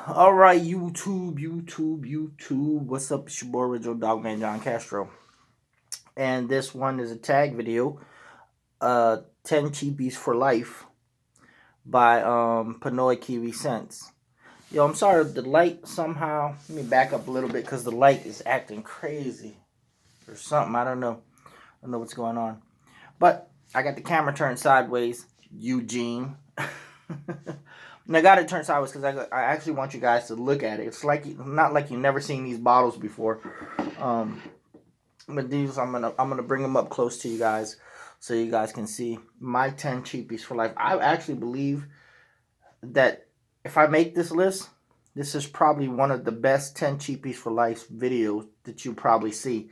All right, YouTube. What's up? It's your boy, Original Dogman John Castro. And this one is a tag video. 10 Cheapies for Life by Pinoy Kiwi Sense. Yo, I'm sorry, the light somehow, let me back up a little bit because the light is acting crazy or something. I don't know what's going on. But I got the camera turned sideways, Eugene. And I got it turned sideways because I actually want you guys to look at it. It's like not like you've never seen these bottles before. But these I'm gonna bring them up close to you guys so you guys can see my 10 cheapies for life. I actually believe that if I make this list, this is probably one of the best 10 cheapies for life videos that you probably see.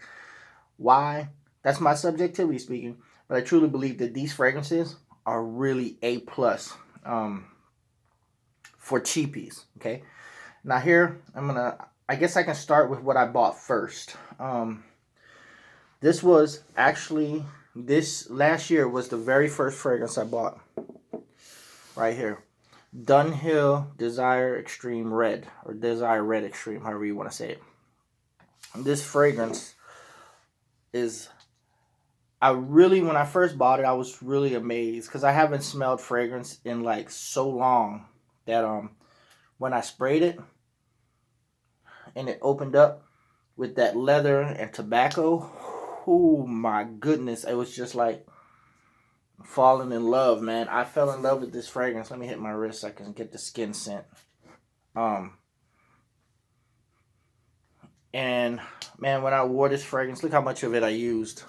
Why? That's my subjectivity speaking, but I truly believe that these fragrances are really A+. For cheapies, okay? Now here, I guess I can start with what I bought first. This was actually, this last year was the very first fragrance I bought. Right here. Dunhill Desire Extreme Red, or Desire Red Extreme, however you want to say it. This fragrance is, when I first bought it, I was really amazed because I haven't smelled fragrance in like so long that when I sprayed it and it opened up with that leather and tobacco, oh my goodness, it was just like falling in love, man. I fell in love with this fragrance. Let me hit my wrist so I can get the skin scent. And man, when I wore this fragrance, look how much of it I used.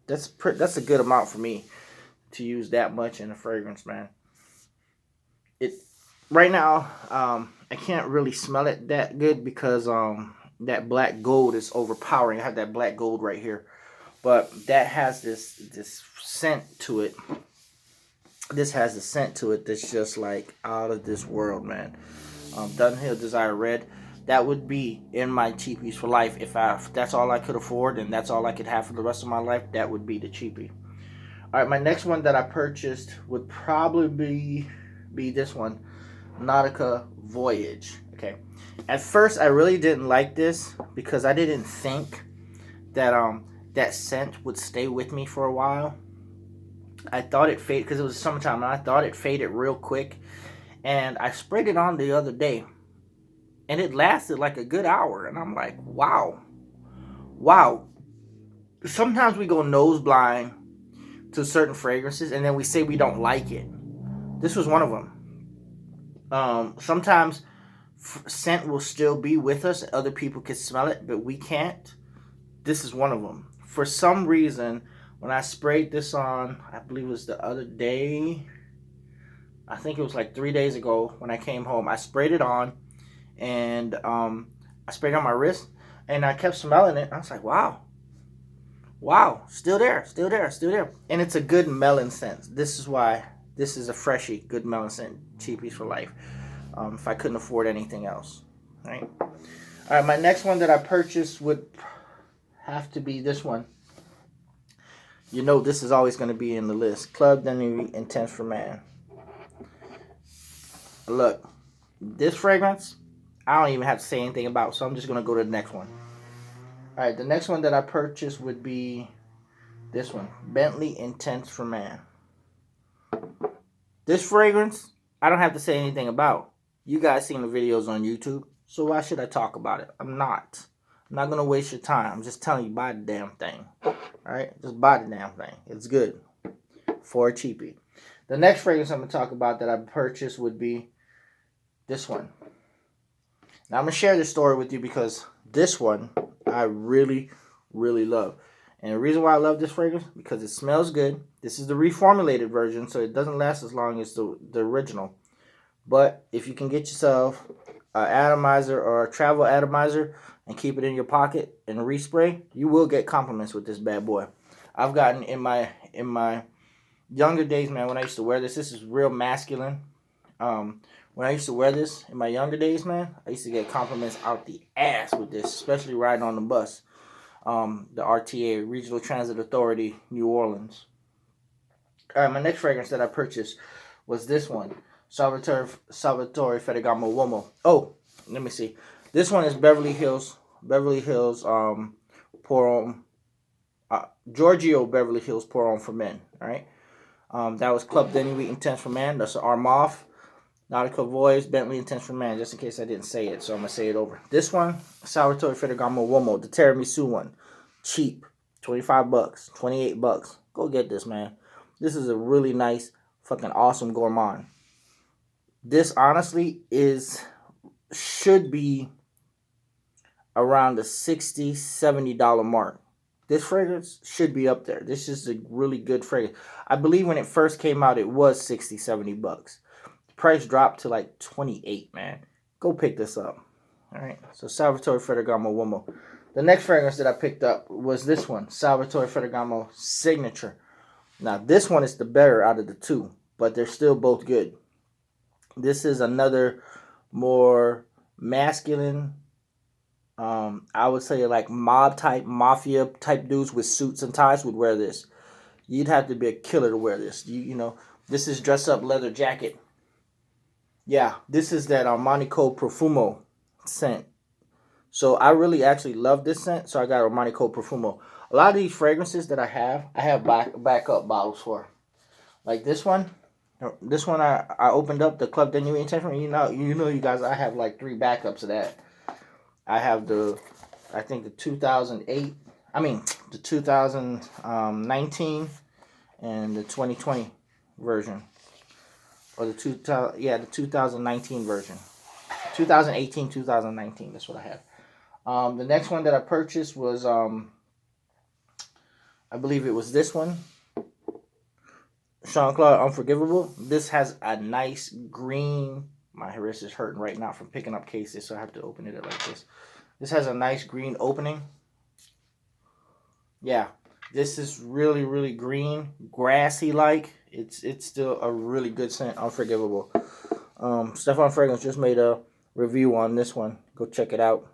That's a good amount for me to use that much in a fragrance, man. Right now, I can't really smell it that good because that black gold is overpowering. I have that black gold right here, but that has this scent to it. This has a scent to it that's just like out of this world, man. Dunhill Desire Red. That would be in my cheapies for life. If that's all I could afford and that's all I could have for the rest of my life, that would be the cheapie. All right, my next one that I purchased would probably be this one. Nautica Voyage. Okay, at first I really didn't like this because I didn't think that that scent would stay with me for a while. I thought it faded because it was summertime, and I thought it faded real quick. And I sprayed it on the other day, and it lasted like a good hour. And I'm like, wow. Sometimes we go nose blind to certain fragrances, and then we say we don't like it. This was one of them. Sometimes scent will still be with us. Other people can smell it, but we can't. This is one of them. For some reason, when I sprayed this on, I believe it was the other day. I think it was like 3 days ago when I came home. I sprayed it on, and I sprayed it on my wrist, and I kept smelling it. I was like, wow, still there. And it's a good melon scent. This is why. This is a freshie, good melon scent, cheapies for life. If I couldn't afford anything else, right? All right, my next one that I purchased would have to be this one. You know this is always going to be in the list. Club Denny Intense for Man. Look, this fragrance, I don't even have to say anything about, so I'm just going to go to the next one. All right, the next one that I purchased would be this one. Bentley Intense for Man. This fragrance, I don't have to say anything about. You guys seen the videos on YouTube, so why should I talk about it? I'm not going to waste your time. I'm just telling you, buy the damn thing. Alright? Just buy the damn thing. It's good. For a cheapie. The next fragrance I'm going to talk about that I purchased would be this one. Now, I'm going to share this story with you because this one I really, really love. And the reason why I love this fragrance, because it smells good. This is the reformulated version, so it doesn't last as long as the original. But if you can get yourself an atomizer or a travel atomizer and keep it in your pocket and respray, you will get compliments with this bad boy. I've gotten in my younger days, man, when I used to wear this is real masculine. When I used to wear this in my younger days, man, I used to get compliments out the ass with this, especially riding on the bus. The RTA, Regional Transit Authority, New Orleans. All right, my next fragrance that I purchased was this one. Salvatore Ferragamo Uomo. Oh, let me see. This one is Beverly Hills. Pour on. Giorgio Beverly Hills Pour On for Men. All right. That was Club Denny Wheat Intense for Men. That's an Armoff. Nautica Voice, Bentley Intense for Men, just in case I didn't say it, so I'm going to say it over. This one, Salvatore Ferragamo Uomo, the tiramisu one. Cheap. 25 bucks, 28 bucks. Go get this, man. This is a really nice, fucking awesome gourmand. This, honestly, should be around the $60, $70 mark. This fragrance should be up there. This is a really good fragrance. I believe when it first came out, it was 60, 70 bucks. Price dropped to like 28, man. Go pick this up. All right. So Salvatore Ferragamo Uomo. The next fragrance that I picked up was this one, Salvatore Ferragamo Signature. Now this one is the better out of the two, but they're still both good. This is another more masculine, I would say like mafia type dudes with suits and ties would wear this. You'd have to be a killer to wear this. You know, this is dress up leather jacket. Yeah, this is that Armanico Profumo scent. So I really actually love this scent, so I got Armanico Profumo. A lot of these fragrances that I have backup bottles for. Like this one. This one I opened up, the Club Denny Intention. You know you guys, I have like 3 backups of that. I have the 2008, the 2019 and the 2020 version. Or the 2019 version. 2018, 2019, that's what I have. The next one that I purchased was, I believe it was this one. Jean-Claude Unforgivable. This has a nice green, my wrist is hurting right now from picking up cases, so I have to open it like this. This has a nice green opening. Yeah, this is really, really green, grassy-like. It's still a really good scent, Unforgivable. Stefan Fragrance just made a review on this one. Go check it out.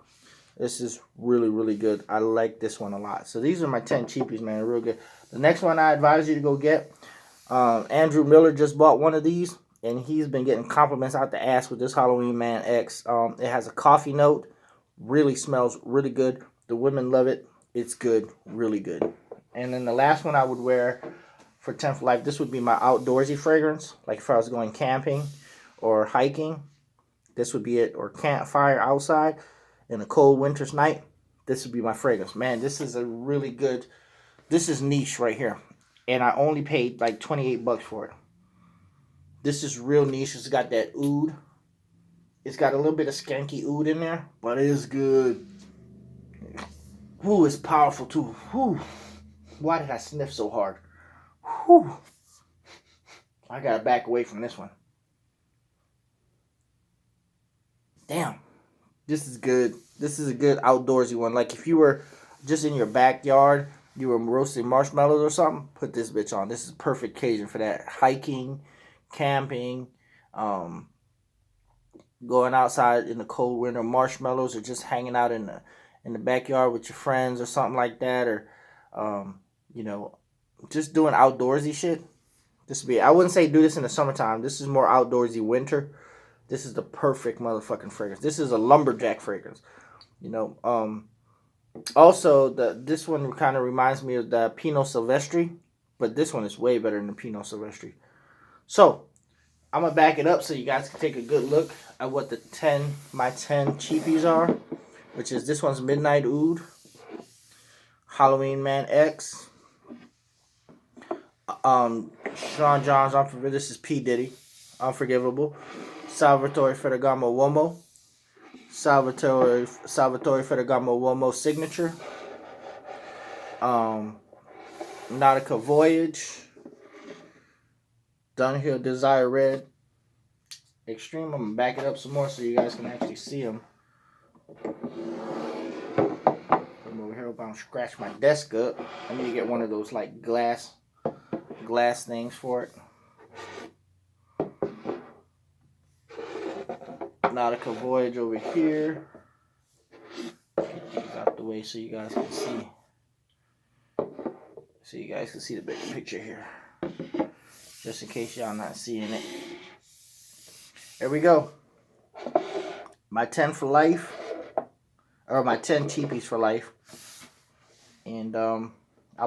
This is really, really good. I like this one a lot. So these are my 10 cheapies, man. Real good. The next one I advise you to go get. Andrew Miller just bought one of these, and he's been getting compliments out the ass with this Halloween Man X. It has a coffee note. Really smells really good. The women love it. It's good. Really good. And then the last one I would wear for 10 for Life, this would be my outdoorsy fragrance. Like if I was going camping or hiking, this would be it. Or campfire outside in a cold winter's night, this would be my fragrance. Man, this is a really good, this is niche right here. And I only paid like 28 bucks for it. This is real niche. It's got that oud. It's got a little bit of skanky oud in there, but it is good. Ooh, it's powerful too. Ooh. Why did I sniff so hard? Whew. I gotta back away from this one. Damn. This is good. This is a good outdoorsy one. Like if you were just in your backyard, you were roasting marshmallows or something, put this bitch on. This is a perfect occasion for that. Hiking, camping, going outside in the cold winter, marshmallows, or just hanging out in the backyard with your friends or something like that, or just doing outdoorsy shit. This would be, I wouldn't say do this in the summertime. This is more outdoorsy winter. This is the perfect motherfucking fragrance. This is a lumberjack fragrance. Also, this one kind of reminds me of the Pinot Silvestre, but this one is way better than the Pinot Silvestre. So, I'm going to back it up so you guys can take a good look at what my 10 cheapies are, which is this one's Midnight Oud, Halloween Man X, Sean John's Unforgivable, this is P. Diddy, Unforgivable, Salvatore Ferragamo Uomo, Salvatore Ferragamo Uomo Signature, Nautica Voyage, Dunhill Desire Red, Extreme. I'm going to back it up some more so you guys can actually see them. I'm over here, I'm scratch my desk up. I need to get one of those like glass things for it. Nautica Voyage over here. Get these out the way so you guys can see. So you guys can see the bigger picture here. Just in case y'all not seeing it. Here we go. My 10 for life. Or my 10 cheapies for life. And I'll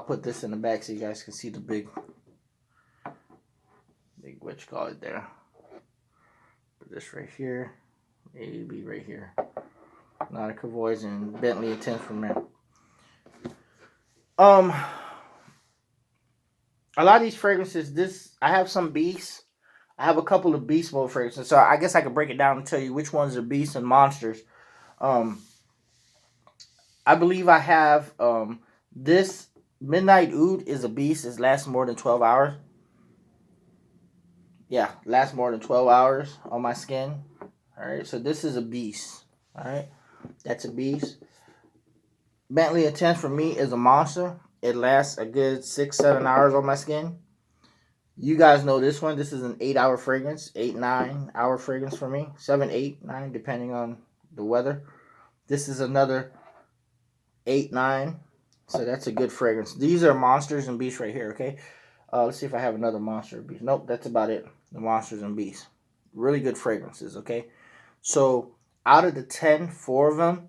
put this in the back so you guys can see the big what you call it there. Put this right here. Maybe right here. Nautica Voyage and Bentley and 10 for men. A lot of these fragrances, I have some beasts. I have a couple of beast mode fragrances. So I guess I could break it down and tell you which ones are beasts and monsters. I believe I have this Midnight Oud is a beast. It lasts more than 12 hours. Yeah, lasts more than 12 hours on my skin. Alright, so this is a beast. Alright, that's a beast. Bentley Intense for me is a monster. It lasts a good 6-7 hours on my skin. You guys know this one. This is an 8-hour fragrance. 8-9 hour fragrance for me. 7, 8, 9 depending on the weather. This is another 8, 9. So that's a good fragrance. These are monsters and beasts right here, okay? Let's see if I have another monster or beast. Nope, that's about it. The monsters and beasts. Really good fragrances, okay? So out of the 10, 4 of them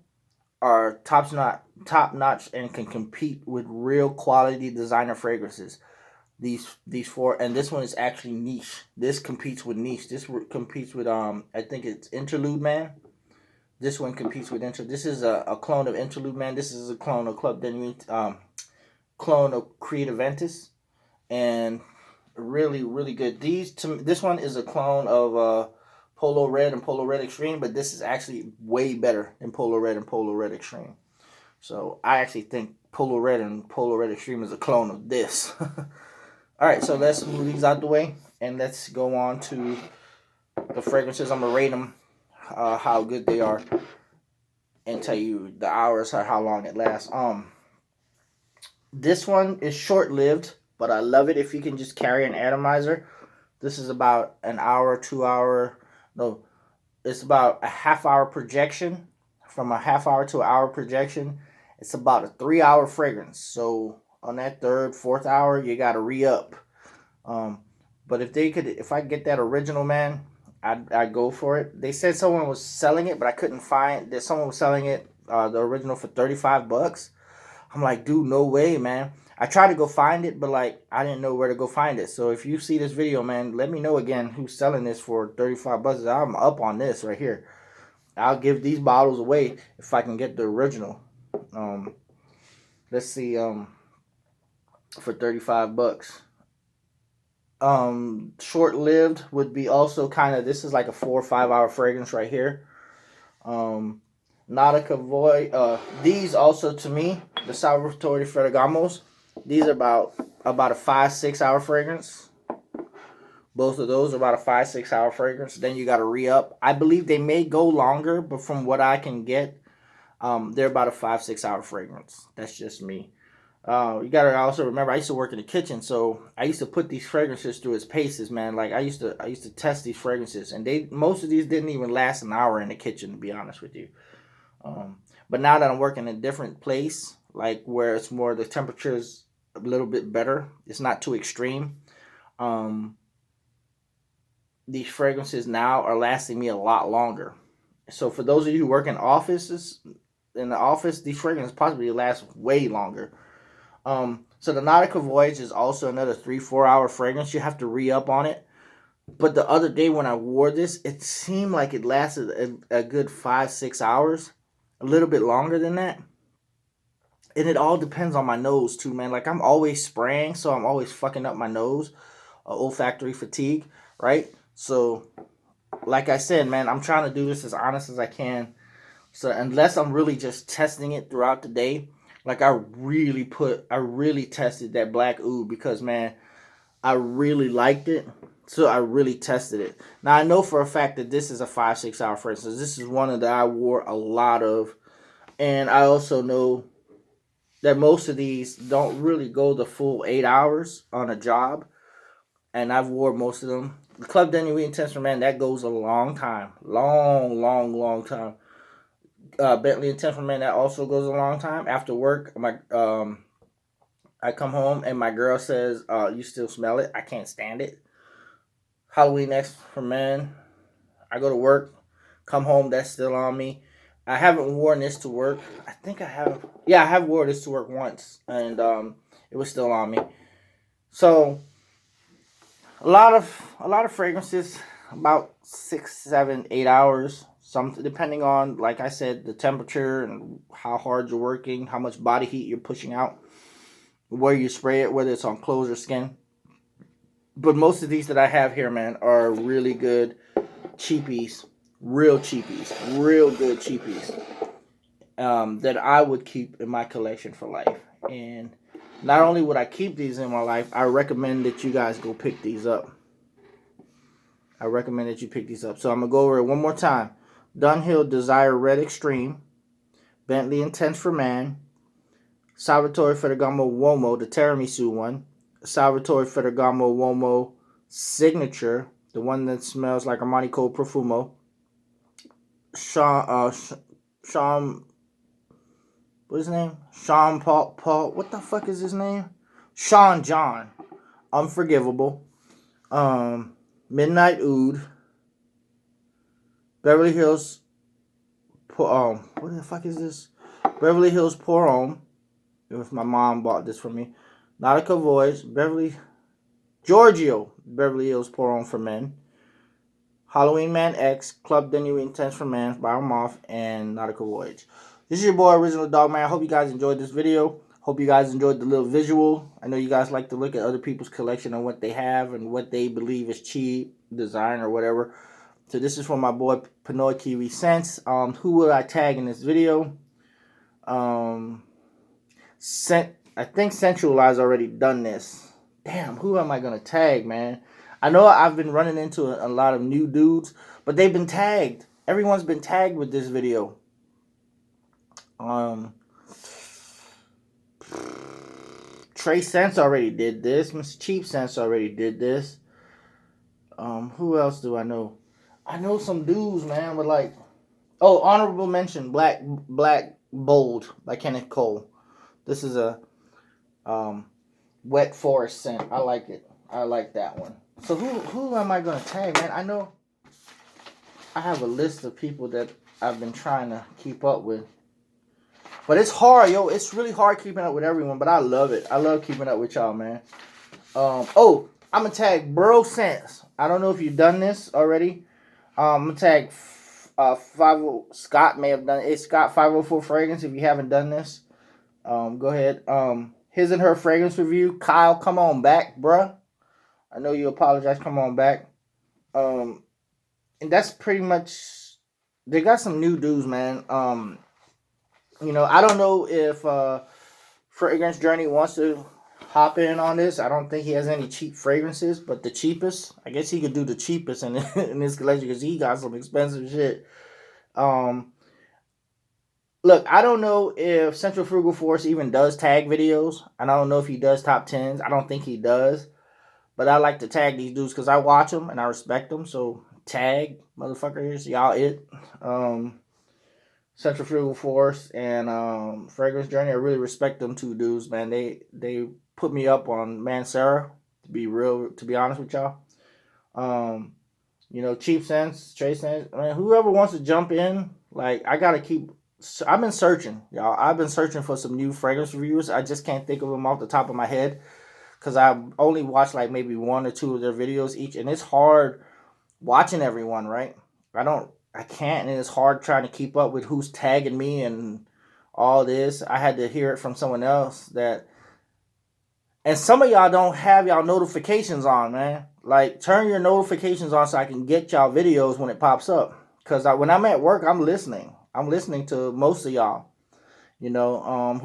are top notch and can compete with real quality designer fragrances. These 4, and this one is actually niche. This competes with niche. This competes with I think it's Interlude Man. This one competes with Interlude. This is a clone of Interlude Man. This is a clone of Club Denuit, clone of Creative Ventus, and really, really good. This one is a clone of Polo Red and Polo Red Extreme, but this is actually way better than Polo Red and Polo Red Extreme. So I actually think Polo Red and Polo Red Extreme is a clone of this. Alright, so let's move these out the way, and let's go on to the fragrances. I'm going to rate them, how good they are, and tell you the hours or how long it lasts. This one is short-lived, but I love it if you can just carry an atomizer. This is about an hour, 2 hour, no, it's about a half-hour projection. From a half-hour to an hour projection, it's about a 3-hour fragrance. So on that 3rd, 4th hour, you got to re-up. But if I get that original, man, I'd go for it. They said someone was selling it, but I couldn't find that someone was selling it, the original, for $35. I'm like, dude, no way, man. I tried to go find it, but like I didn't know where to go find it. So if you see this video, man, let me know again who's selling this for $35. I'm up on this right here. I'll give these bottles away if I can get the original. Let's see, for $35. Short-lived would be also kind of, this is like a 4 or 5 hour fragrance right here. Nautica Void, these also, to me, the Salvatore Ferragamos, these are about a 5-6 hour fragrance. Both of those are about a 5-6 hour fragrance. Then you got to re-up. I believe they may go longer, but from what I can get, they're about a 5-6 hour fragrance. That's just me. You got to also remember, I used to work in the kitchen, so I used to put these fragrances through its paces, man. Like I used to test these fragrances, and most of these didn't even last an hour in the kitchen, to be honest with you. But now that I'm working in a different place, like where it's more, the temperature's a little bit better, it's not too extreme. These fragrances now are lasting me a lot longer. So for those of you who work in the office, these fragrances possibly last way longer. So the Nautica Voyage is also another 3-4 hour fragrance. You have to re-up on it. But the other day when I wore this, it seemed like it lasted a good 5-6 hours. A little bit longer than that. And it all depends on my nose too, man. Like I'm always spraying, so I'm always fucking up my nose. Olfactory fatigue, right? So, like I said, man, I'm trying to do this as honest as I can. So unless I'm really just testing it throughout the day, like I really tested that Black Oud because, man, I really liked it. So I really tested it. Now I know for a fact that this is a 5-6 hour fragrance. This is one that I wore a lot of. And I also know that most of these don't really go the full 8 hours on a job. And I've wore most of them. The Club Denuit Intense, man, that goes a long time. Long time. Bentley Intense, man, that also goes a long time. After work, I come home and my girl says, you still smell it? I can't stand it. Halloween X for men. I go to work, come home, that's still on me. I haven't worn this to work. I think I have. Yeah, I have worn this to work once, and it was still on me. So a lot of fragrances, about 6, 7, 8 hours. Some depending on, like I said, the temperature and how hard you're working, how much body heat you're pushing out, where you spray it, whether it's on clothes or skin. But most of these that I have here, man, are really good cheapies, real cheapies, real good cheapies that I would keep in my collection for life. And not only would I keep these in my life, I recommend that you guys go pick these up. I recommend that you pick these up. So I'm going to go over it one more time. Dunhill Desire Red Extreme, Bentley Intense for Man, Salvatore Ferragamo Uomo, the tiramisu one, Salvatore Ferragamo Uomo Signature, the one that smells like Armani Code Profumo, Sean, what's his name? Sean Paul, what the fuck is his name? Sean John, Unforgivable, Midnight Oud, Beverly Hills, what the fuck is this? Beverly Hills Pour Homme. It was my mom bought this for me. Nautica Voyage, Giorgio, Beverly Hills Pour Homme for Men, Halloween Man X, Club de Nuit Intense for Men by Moth, and Nautica Voyage. This is your boy, Original Dog Man. I hope you guys enjoyed this video. Hope you guys enjoyed the little visual. I know you guys like to look at other people's collection and what they have and what they believe is cheap, design, or whatever. So this is from my boy, Pinoy Kiwi Sense. Who will I tag in this video? I think Centralize already done this. Damn, who am I going to tag, man? I know I've been running into a lot of new dudes, but they've been tagged. Everyone's been tagged with this video. Trey Sense already did this. Mr. Cheap Sense already did this. Who else do I know? I know some dudes, man, with like... Oh, honorable mention, Black Bold by Kenneth Cole. This is a Wet Forest scent. I like it. I like that one. So who am I going to tag, man? I know I have a list of people that I've been trying to keep up with. But it's hard, yo. It's really hard keeping up with everyone, but I love it. I love keeping up with y'all, man. Oh, I'm going to tag Bro Sense. I don't know if you've done this already. I'm going to tag Scott may have done it. It's Scott 504 Fragrance if you haven't done this. Go ahead. His and her fragrance review. Kyle, come on back, bruh. I know you apologize. Come on back. And that's pretty much... They got some new dudes, man. You know, I don't know if Fragrance Journey wants to hop in on this. I don't think he has any cheap fragrances, but the cheapest, I guess he could do the cheapest in this collection because he got some expensive shit. Look, I don't know if Central Frugal Force even does tag videos. I don't know if he does top 10s. I don't think he does. But I like to tag these dudes because I watch them and I respect them. So tag, motherfuckers, y'all it. Central Frugal Force and Fragrance Journey. I really respect them two dudes, man. They put me up on Mancera, to be honest with y'all. You know, Cheap Sense, Trey Sense, I mean, whoever wants to jump in, like, I've been searching, y'all. I've been searching for some new fragrance reviews. I just can't think of them off the top of my head because I've only watched like maybe 1 or 2 of their videos each, and it's hard watching everyone, right? I can't, and it's hard trying to keep up with who's tagging me and all this. I had to hear it from someone else that, and some of y'all don't have y'all notifications on, man. Like, turn your notifications on so I can get y'all videos when it pops up. Because when I'm at work, I'm listening. I'm listening to most of y'all. You know,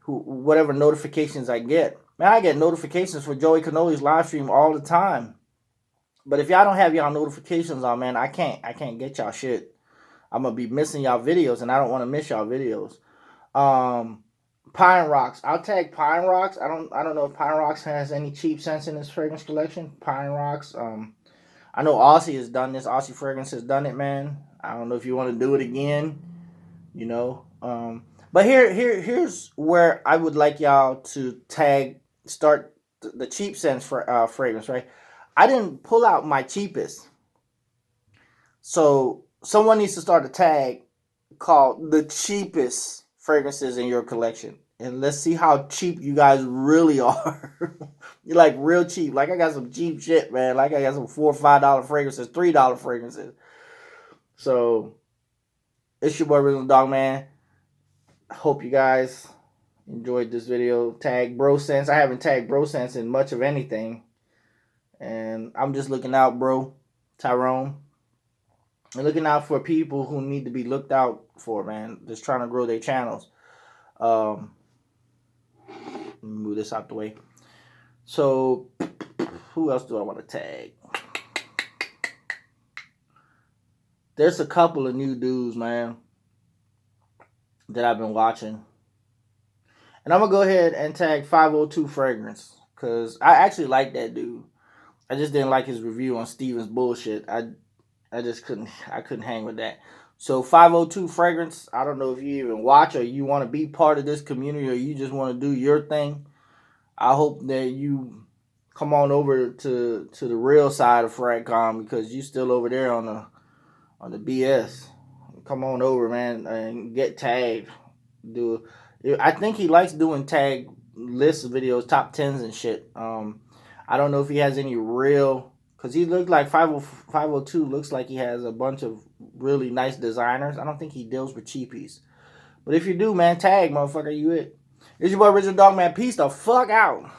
whatever notifications I get. Man, I get notifications for Joey Canoli's live stream all the time. But if y'all don't have y'all notifications on, man, I can't get y'all shit. I'm gonna be missing y'all videos, and I don't want to miss y'all videos. Pine Rocks. I'll tag Pine Rocks. I don't know if Pine Rocks has any cheap scents in his fragrance collection. Pine Rocks. I know Aussie has done this. Aussie Fragrance has done it, man. I don't know if you want to do it again. You know. But here's where I would like y'all to start the cheap scents for fragrance, right? I didn't pull out my cheapest. So someone needs to start a tag called the cheapest fragrances in your collection. And let's see how cheap you guys really are. You're like real cheap. Like I got some cheap shit, man. Like I got some $4 or $5 fragrances, $3 fragrances. So it's your boy Original Dog Man. I hope you guys enjoyed this video. Tag Bro Sense. I haven't tagged Bro Sense in much of anything. And I'm just looking out, bro. Tyrone. And looking out for people who need to be looked out for, man. Just trying to grow their channels. Let me move this out the way. So, who else do I want to tag? There's a couple of new dudes, man, that I've been watching. And I'm going to go ahead and tag 502 Fragrance. Because I actually like that dude. I just didn't like his review on Steven's bullshit. I just couldn't hang with that. So 502 Fragrance, I don't know if you even watch or you want to be part of this community or you just want to do your thing. I hope that you come on over to the real side of Fragcom because you still over there on the BS. Come on over, man, and get tagged. I think he likes doing tag list videos, top 10s and shit. I don't know if he has any real, because he looked like 502 looks like he has a bunch of really nice designers. I don't think he deals with cheapies. But if you do, man, tag, motherfucker, you it. It's your boy Original Dog Man. Peace the fuck out.